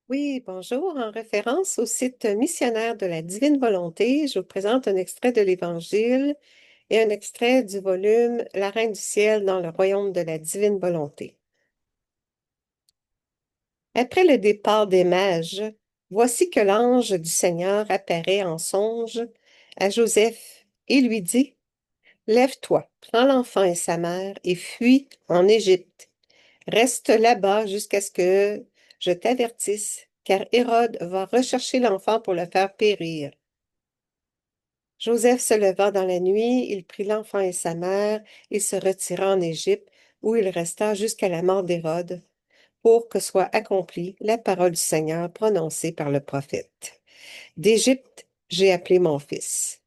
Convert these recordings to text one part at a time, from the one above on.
Oui, bonjour. En référence au site missionnaire de la Divine Volonté, je vous présente un extrait de l'Évangile et un extrait du volume La Reine du ciel dans le royaume de la Divine Volonté. Après le départ des mages, voici que l'ange du Seigneur apparaît en songe à Joseph et lui dit, Lève-toi, prends l'enfant et sa mère et fuis en Égypte. Reste là-bas jusqu'à ce que je t'avertisse, car Hérode va rechercher l'enfant pour le faire périr. Joseph se leva dans la nuit, il prit l'enfant et sa mère et se retira en Égypte, où il resta jusqu'à la mort d'Hérode, pour que soit accomplie la parole du Seigneur prononcée par le prophète. D'Égypte, j'ai appelé mon fils.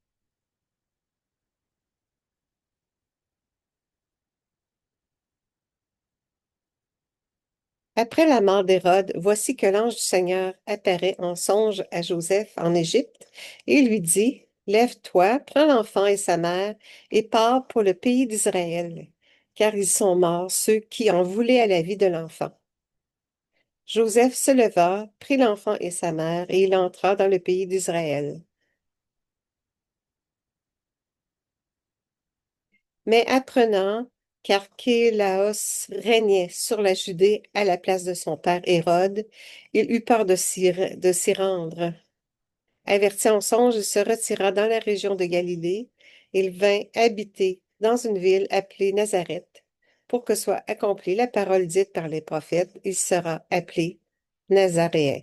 Après la mort d'Hérode, voici que l'ange du Seigneur apparaît en songe à Joseph en Égypte et lui dit, Lève-toi, prends l'enfant et sa mère et pars pour le pays d'Israël, car ils sont morts ceux qui en voulaient à la vie de l'enfant. Joseph se leva, prit l'enfant et sa mère et il entra dans le pays d'Israël. Mais apprenant qu'Archélaos régnait sur la Judée à la place de son père Hérode, il eut peur de s'y rendre. Averti en songe, il se retira dans la région de Galilée. Il vint habiter dans une ville appelée Nazareth. Pour que soit accomplie la parole dite par les prophètes, il sera appelé Nazaréen.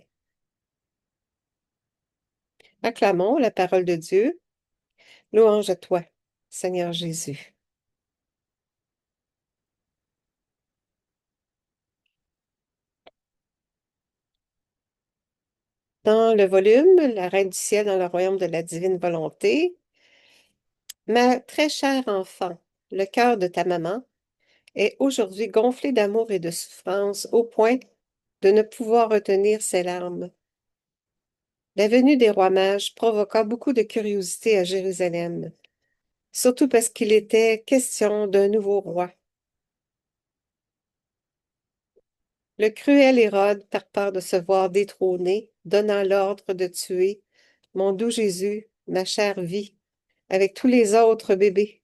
Acclamons la parole de Dieu. Louange à toi, Seigneur Jésus. Dans le volume La Reine du ciel dans le royaume de la divine volonté, ma très chère enfant, le cœur de ta maman est aujourd'hui gonflé d'amour et de souffrance au point de ne pouvoir retenir ses larmes. La venue des rois mages provoqua beaucoup de curiosité à Jérusalem, surtout parce qu'il était question d'un nouveau roi. Le cruel Hérode, par peur de se voir détrôné, donna l'ordre de tuer mon doux Jésus, ma chère vie, avec tous les autres bébés.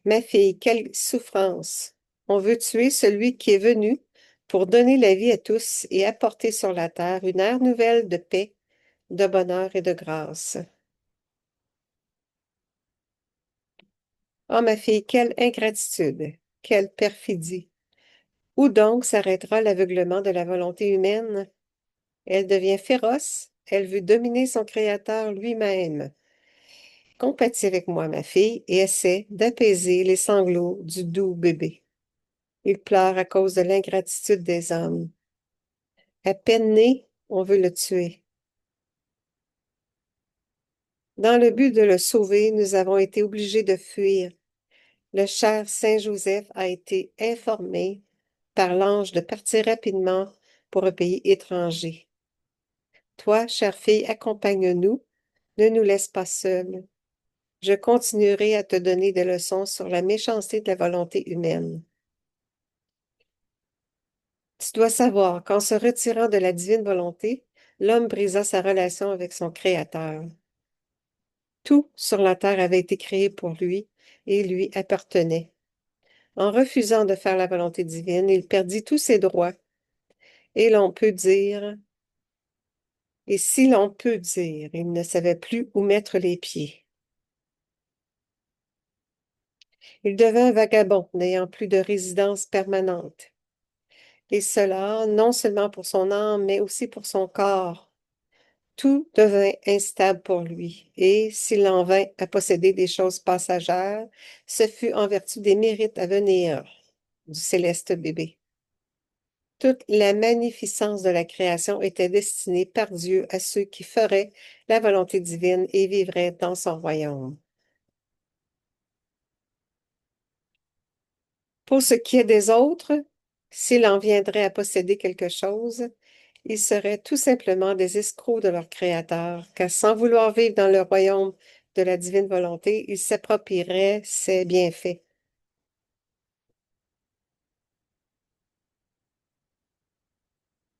Ma fille, quelle souffrance! On veut tuer celui qui est venu pour donner la vie à tous et apporter sur la terre une ère nouvelle de paix, de bonheur et de grâce. Oh, ma fille, quelle ingratitude, quelle perfidie! Où donc s'arrêtera l'aveuglement de la volonté humaine? Elle devient féroce, elle veut dominer son Créateur lui-même. Compatis avec moi, ma fille, et essaie d'apaiser les sanglots du doux bébé. Il pleure à cause de l'ingratitude des hommes. À peine né, on veut le tuer. Dans le but de le sauver, nous avons été obligés de fuir. Le cher Saint Joseph a été informé par l'ange de partir rapidement pour un pays étranger. Toi, chère fille, accompagne-nous, ne nous laisse pas seuls. Je continuerai à te donner des leçons sur la méchanceté de la volonté humaine. Tu dois savoir qu'en se retirant de la divine volonté, l'homme brisa sa relation avec son Créateur. Tout sur la terre avait été créé pour lui et lui appartenait. En refusant de faire la volonté divine, il perdit tous ses droits. Et l'on peut dire, et si l'on peut dire, il ne savait plus où mettre les pieds. Il devint vagabond, n'ayant plus de résidence permanente. Et cela, non seulement pour son âme, mais aussi pour son corps. Tout devint instable pour lui, et s'il en vint à posséder des choses passagères, ce fut en vertu des mérites à venir du céleste bébé. Toute la magnificence de la création était destinée par Dieu à ceux qui feraient la volonté divine et vivraient dans son royaume. Pour ce qui est des autres, s'il en viendrait à posséder quelque chose, ils seraient tout simplement des escrocs de leur Créateur, car sans vouloir vivre dans le royaume de la divine volonté, ils s'approprieraient ses bienfaits.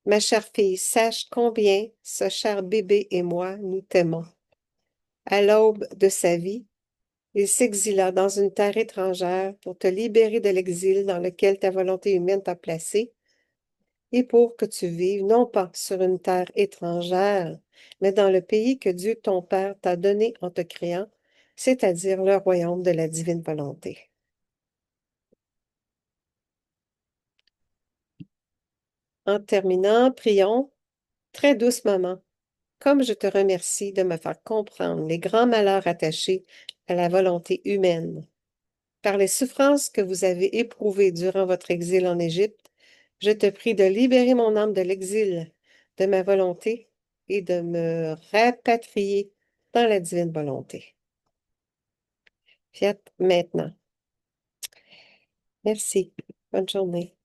Ma chère fille, sache combien ce cher bébé et moi nous t'aimons. À l'aube de sa vie, il s'exila dans une terre étrangère pour te libérer de l'exil dans lequel ta volonté humaine t'a placé et pour que tu vives non pas sur une terre étrangère, mais dans le pays que Dieu ton Père t'a donné en te créant, c'est-à-dire le royaume de la divine volonté. En terminant, prions, très douce maman, comme je te remercie de me faire comprendre les grands malheurs attachés à la volonté humaine. Par les souffrances que vous avez éprouvées durant votre exil en Égypte, je te prie de libérer mon âme de l'exil, de ma volonté, et de me rapatrier dans la divine volonté. Fiat maintenant. Merci. Bonne journée.